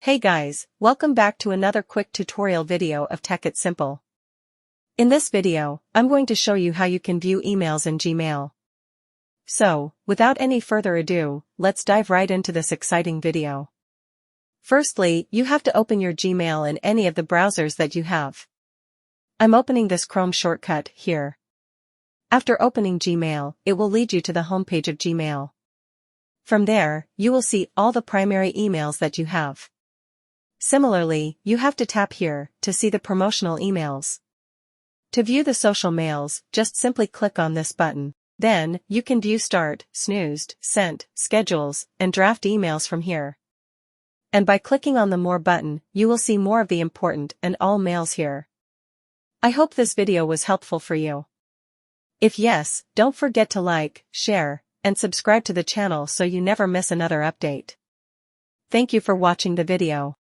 Hey guys, welcome back to another quick tutorial video of Tech It Simple. In this video, I'm going to show you how you can view emails in Gmail. So, without any further ado, let's dive right into this exciting video. Firstly, you have to open your Gmail in any of the browsers that you have. I'm opening this Chrome shortcut here. After opening Gmail, it will lead you to the homepage of Gmail. From there, you will see all the primary emails that you have. Similarly, you have to tap here to see the promotional emails. To view the social mails, just simply click on this button. Then, you can view start, snoozed, sent, schedules, and draft emails from here. And by clicking on the More button, you will see more of the important and all mails here. I hope this video was helpful for you. If yes, don't forget to like, share, and subscribe to the channel so you never miss another update. Thank you for watching the video.